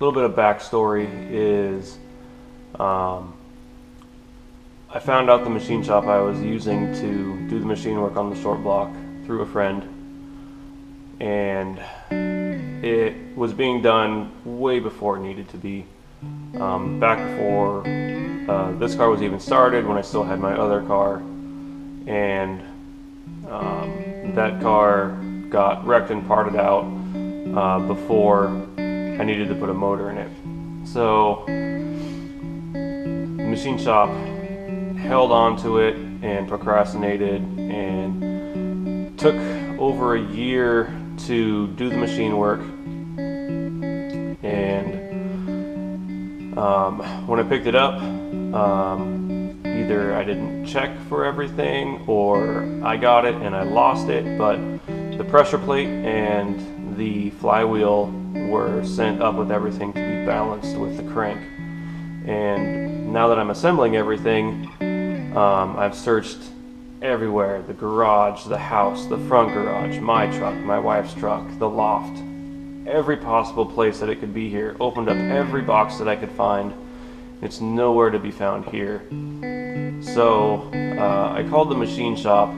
little bit of backstory is I found out the machine shop I was using to do the machine work on the short block through a friend, and it was being done way before it needed to be. Back before this car was even started, when I still had my other car, and that car got wrecked and parted out before I needed to put a motor in it. So the machine shop held on to it and procrastinated, and took over a year to do the machine work. And when I picked it up, either I didn't check for everything or I got it and I lost it, but the pressure plate and the flywheel were sent up with everything to be balanced with the crank. And now that I'm assembling everything, I've searched everywhere: the garage, the house, the front garage, my truck, my wife's truck, the loft, every possible place that it could be here. Opened up every box that I could find. It's nowhere to be found here. So I called the machine shop.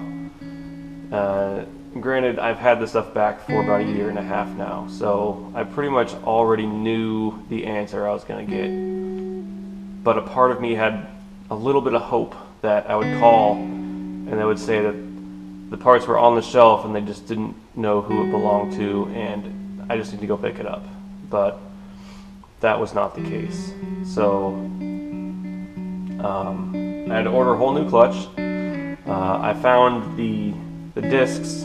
Granted, I've had this stuff back for about a year and a half now, so I pretty much already knew the answer I was going to get. But a part of me had a little bit of hope that I would call and they would say that the parts were on the shelf and they just didn't know who it belonged to, and I just need to go pick it up. But that was not the case. So I had to order a whole new clutch. I found the discs,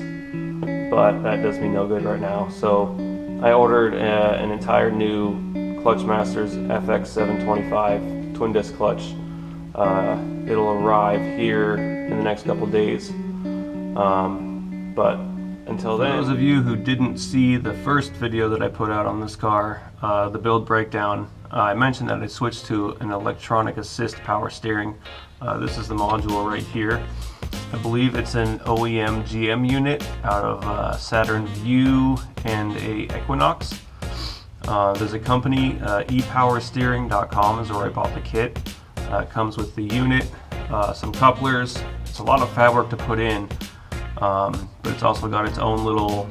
but that does me no good right now. So I ordered an entire new Clutchmasters FX725 twin disc clutch. It'll arrive here in the next couple days. But until then, for those of you who didn't see the first video that I put out on this car, the build breakdown, I mentioned that I switched to an electronic assist power steering. This is the module right here. I believe it's an OEM GM unit out of Saturn Vue and a Equinox. There's a company, epowersteering.com is where I bought the kit. It comes with the unit, some couplers. It's a lot of fab work to put in, but it's also got its own little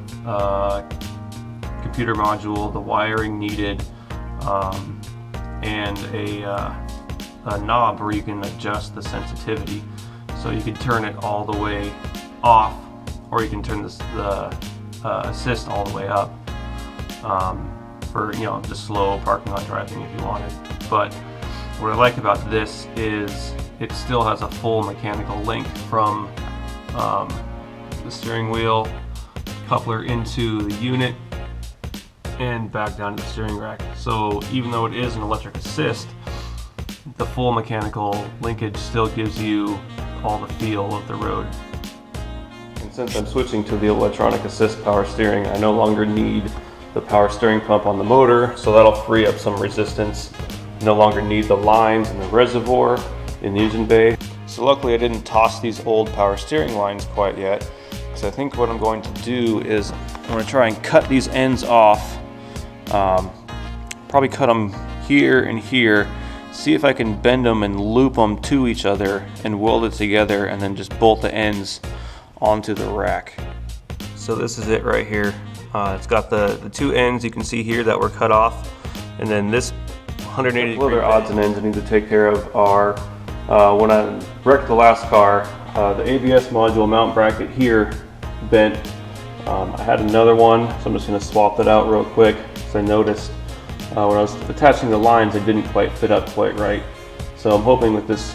computer module, the wiring needed, and a knob where you can adjust the sensitivity. So you can turn it all the way off, or you can turn the assist all the way up for just slow parking lot driving if you wanted. But what I like about this is it still has a full mechanical link from the steering wheel coupler into the unit and back down to the steering rack. So even though it is an electric assist, the full mechanical linkage still gives you all the feel of the road. And since I'm switching to the electronic assist power steering, I no longer need the power steering pump on the motor, so that'll free up some resistance. No longer need the lines and the reservoir in the engine bay. So luckily I didn't toss these old power steering lines quite yet, because I think what I'm going to do is I'm going to try and cut these ends off, probably cut them here and here, see if I can bend them and loop them to each other and weld it together, and then just bolt the ends onto the rack. So this is it right here. It's got the two ends you can see here that were cut off, and then this 180 degree other odds and ends I need to take care of are when I wrecked the last car, the ABS module mount bracket here bent. I had another one, so I'm just going to swap that out real quick, because I noticed when I was attaching the lines it didn't quite fit up quite right. So I'm hoping with this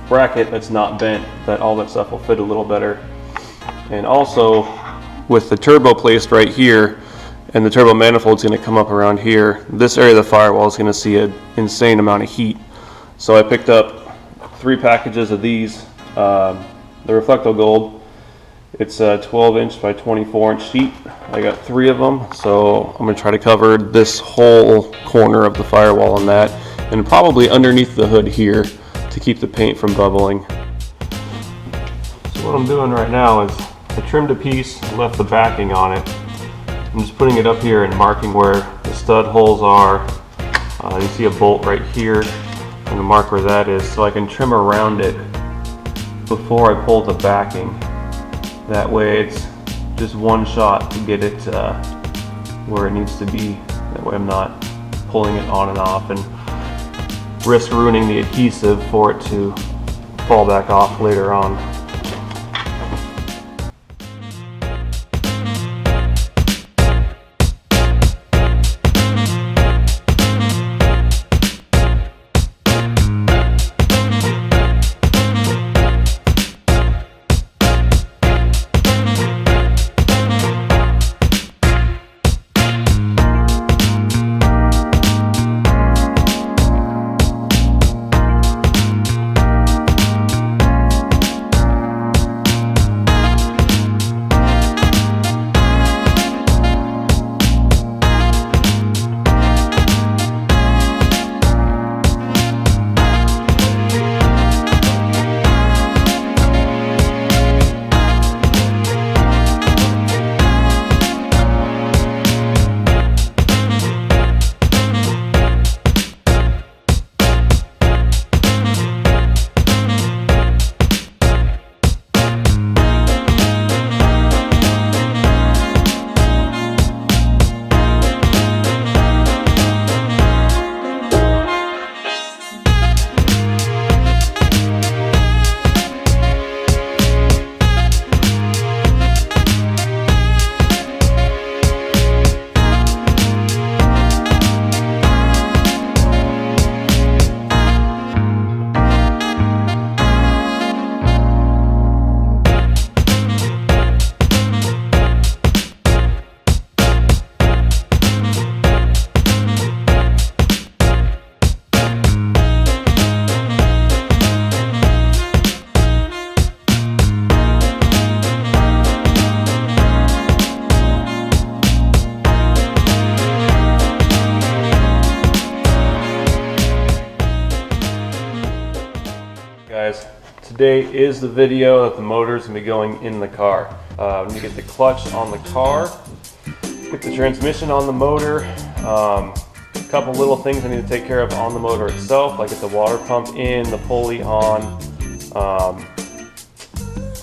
bracket that's not bent that all that stuff will fit a little better. And also with the turbo placed right here, and the turbo manifold is going to come up around here, this area of the firewall is going to see an insane amount of heat. So I picked up 3 packages of these, the Reflecto Gold. It's a 12-inch by 24-inch sheet. I got 3 of them, so I'm going to try to cover this whole corner of the firewall in that, and probably underneath the hood here to keep the paint from bubbling. So what I'm doing right now is I trimmed a piece and left the backing on it. I'm just putting it up here and marking where the stud holes are. You see a bolt right here, and to mark where that is, so I can trim around it before I pull the backing. That way it's just one shot to get it where it needs to be. That way I'm not pulling it on and off and risk ruining the adhesive for it to fall back off later on. Guys, today is the video that the motor is going to be going in the car. We need to get the clutch on the car, get the transmission on the motor, a couple little things I need to take care of on the motor itself, like get the water pump in, the pulley on.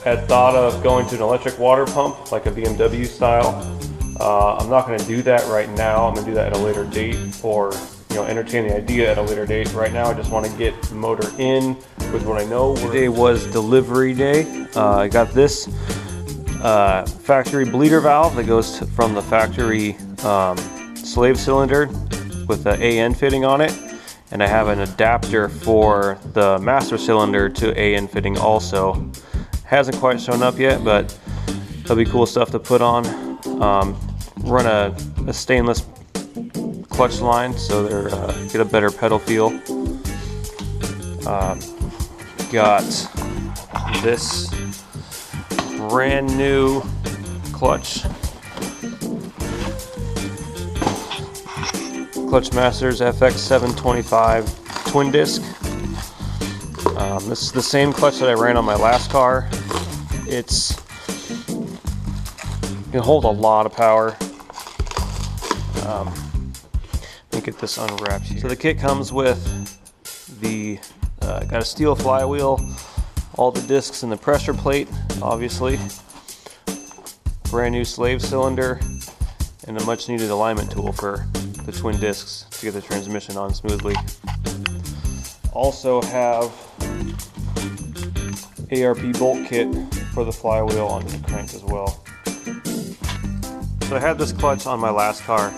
Had thought of going to an electric water pump, like a BMW style. I'm not going to do that right now. I'm going to do that at a later date, or entertain the idea at a later date. Right now I just want to get the motor in with what I know. Today was delivery day. I got this factory bleeder valve that goes from the factory slave cylinder with the AN fitting on it, and I have an adapter for the master cylinder to AN fitting also. Hasn't quite shown up yet, but that'll be cool stuff to put on. Run a stainless clutch line so they're get a better pedal feel. Got this brand new Clutch Masters FX725 twin disc. This is the same clutch that I ran on my last car. It can hold a lot of power. Let me get this unwrapped here. So the kit comes with the got a steel flywheel, all the discs and the pressure plate, obviously, brand new slave cylinder, and a much needed alignment tool for the twin discs to get the transmission on smoothly. Also have ARP bolt kit for the flywheel onto the crank as well. So I had this clutch on my last car.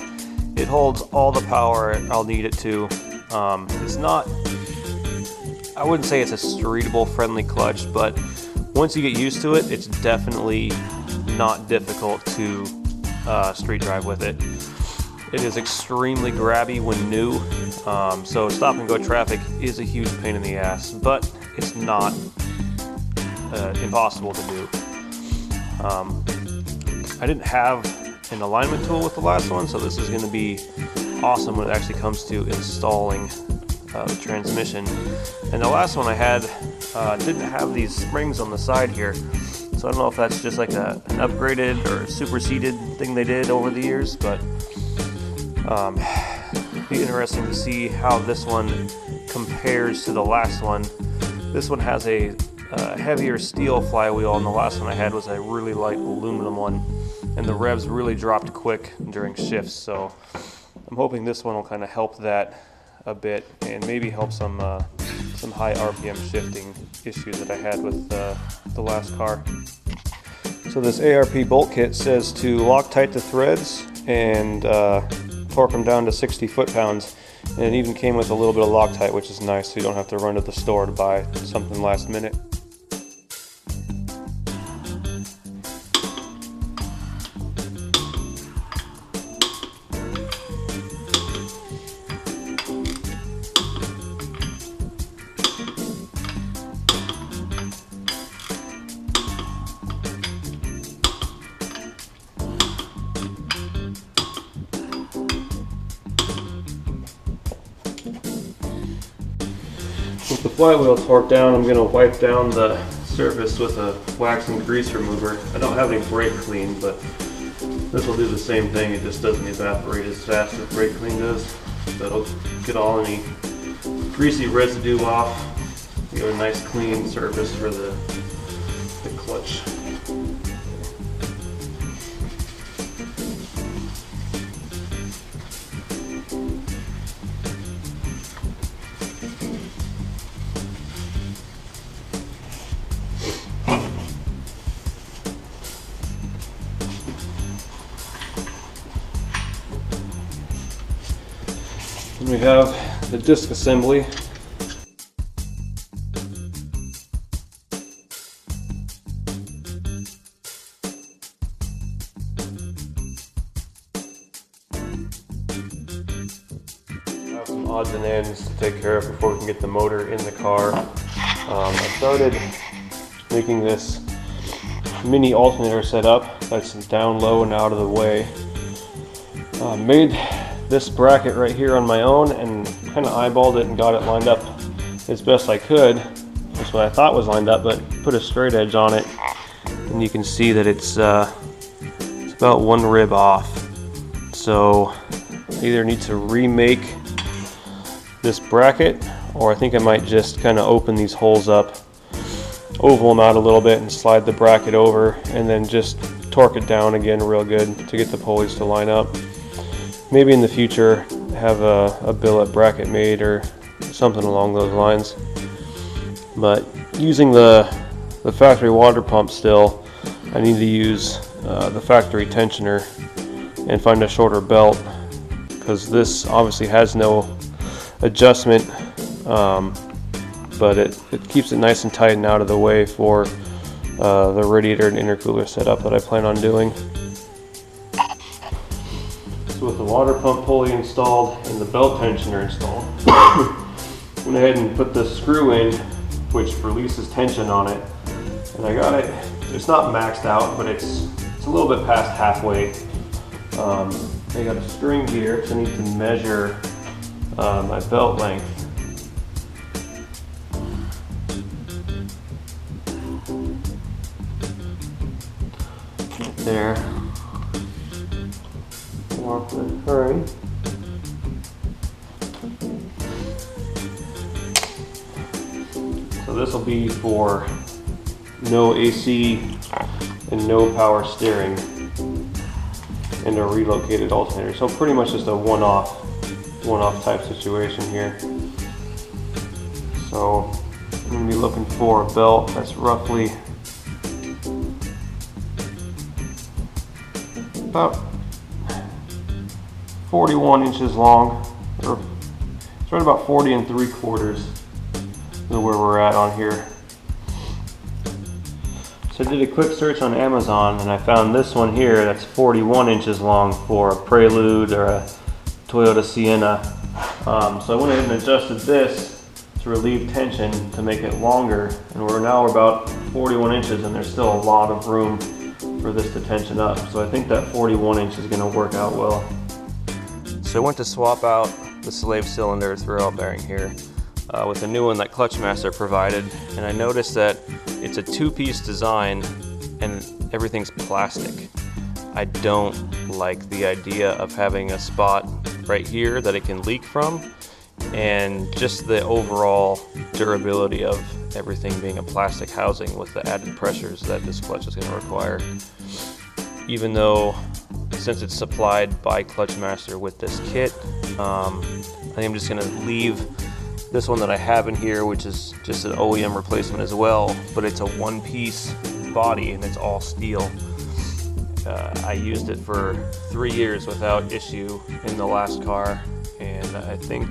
It holds all the power I'll need it to. It's not, I wouldn't say it's a streetable friendly clutch, but once you get used to it, it's definitely not difficult to street drive with it. It is extremely grabby when new, so stop and go traffic is a huge pain in the ass, but it's not impossible to do. I didn't have an alignment tool with the last one, so this is going to be awesome when it actually comes to installing the transmission. And the last one I had didn't have these springs on the side here, so I don't know if that's just like an upgraded or superseded thing they did over the years, but Be interesting to see how this one compares to the last one. This one has a heavier steel flywheel, and the last one I had was a really light aluminum one, and the revs really dropped quick during shifts. So I'm hoping this one will kind of help that a bit, and maybe help some high RPM shifting issues that I had with the last car. So this ARP bolt kit says to Loctite the threads and torque them down to 60 foot-pounds, and it even came with a little bit of Loctite, which is nice, so you don't have to run to the store to buy something last minute. With the flywheel torqued down, I'm going to wipe down the surface with a wax and grease remover. I don't have any brake clean, but this will do the same thing. It just doesn't evaporate as fast as brake clean does. So it'll get all any greasy residue off. You have a nice clean surface for the clutch. And we have the disc assembly. I have some odds and ends to take care of before we can get the motor in the car. I started making this mini alternator setup that's down low and out of the way. Made this bracket right here on my own and kind of eyeballed it and got it lined up as best I could. That's what I thought was lined up, but put a straight edge on it, and you can see that it's about one rib off. So I either need to remake this bracket, or I think I might just kind of open these holes up, oval them out a little bit, and slide the bracket over, and then just torque it down again real good to get the pulleys to line up. Maybe in the future have a billet bracket made or something along those lines. But using the factory water pump still, I need to use the factory tensioner and find a shorter belt, because this obviously has no adjustment, but it keeps it nice and tight and out of the way for the radiator and intercooler setup that I plan on doing. So with the water pump pulley installed and the belt tensioner installed, went ahead and put the screw in, which releases tension on it, and I got it. It's not maxed out, but it's a little bit past halfway. I got a string here, so I need to measure my belt length. Right there. Hurry. So this will be for no AC and no power steering and a relocated alternator. So pretty much just a one-off type situation here. So I'm going to be looking for a belt that's roughly about 41 inches long, or it's right about 40 3/4 is where we're at on here. So I did a quick search on Amazon and I found this one here that's 41 inches long for a Prelude or a Toyota Sienna. So I went ahead and adjusted this to relieve tension to make it longer, and we're about 41 inches, and there's still a lot of room for this to tension up. So I think that 41 inch is going to work out well. So I went to swap out the slave cylinder throwout bearing here with a new one that Clutchmaster provided, and I noticed that it's a two-piece design and everything's plastic. I don't like the idea of having a spot right here that it can leak from, and just the overall durability of everything being a plastic housing with the added pressures that this clutch is going to require. Even though, since it's supplied by Clutchmaster with this kit, I think I'm just going to leave this one that I have in here, which is just an OEM replacement as well, but it's a one-piece body and it's all steel. I used it for 3 years without issue in the last car, and I think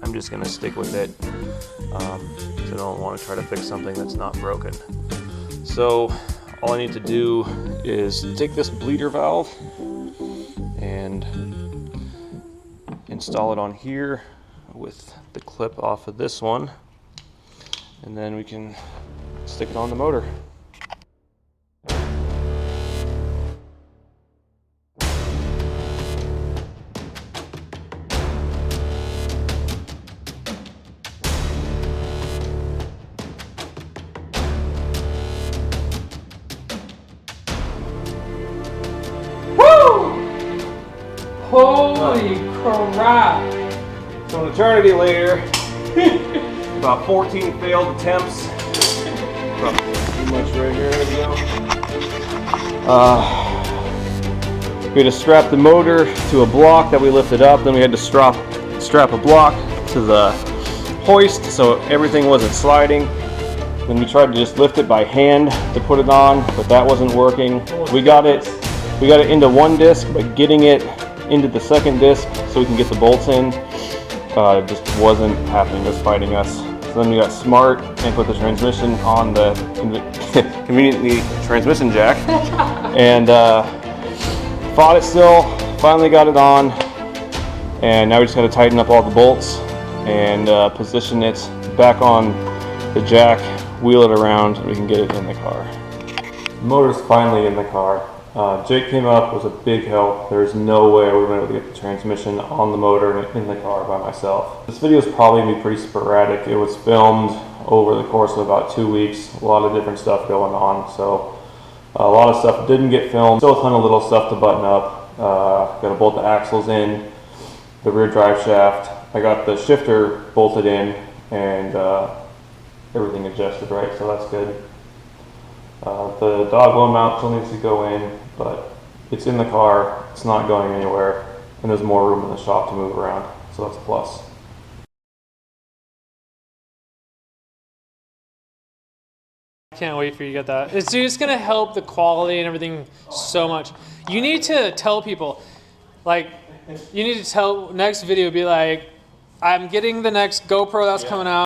I'm just going to stick with it, because I don't want to try to fix something that's not broken. So all I need to do is take this bleeder valve and install it on here with the clip off of this one, and then we can stick it on the motor. Holy crap! So an eternity later, about 14 failed attempts. Too much right here, there we go. We had to strap the motor to a block that we lifted up, then we had to strap a block to the hoist so everything wasn't sliding. Then we tried to just lift it by hand to put it on, but that wasn't working. We got it into one disc, but getting it into the second disc so we can get the bolts in, just wasn't happening. It was fighting us. So then we got smart and put the transmission on the conveniently transmission jack, and fought it still. Finally got it on, and now we just got to tighten up all the bolts and position it back on the jack, wheel it around, and we can get it in the car. The motor's finally in the car. Jake came up, was a big help. There's no way I would have been able to get the transmission on the motor in the car by myself. This video is probably going to be pretty sporadic. It was filmed over the course of about 2 weeks. A lot of different stuff going on, so a lot of stuff didn't get filmed. Still a ton of little stuff to button up. Got to bolt the axles in, the rear drive shaft. I got the shifter bolted in, and everything adjusted right, so that's good. The dog blow mount still needs to go in, but it's in the car, it's not going anywhere, and there's more room in the shop to move around, so that's a plus. I can't wait for you to get that. It's just going to help the quality and everything so much. You need to tell people, like, you need to tell, next video be like, I'm getting the next GoPro that's coming out.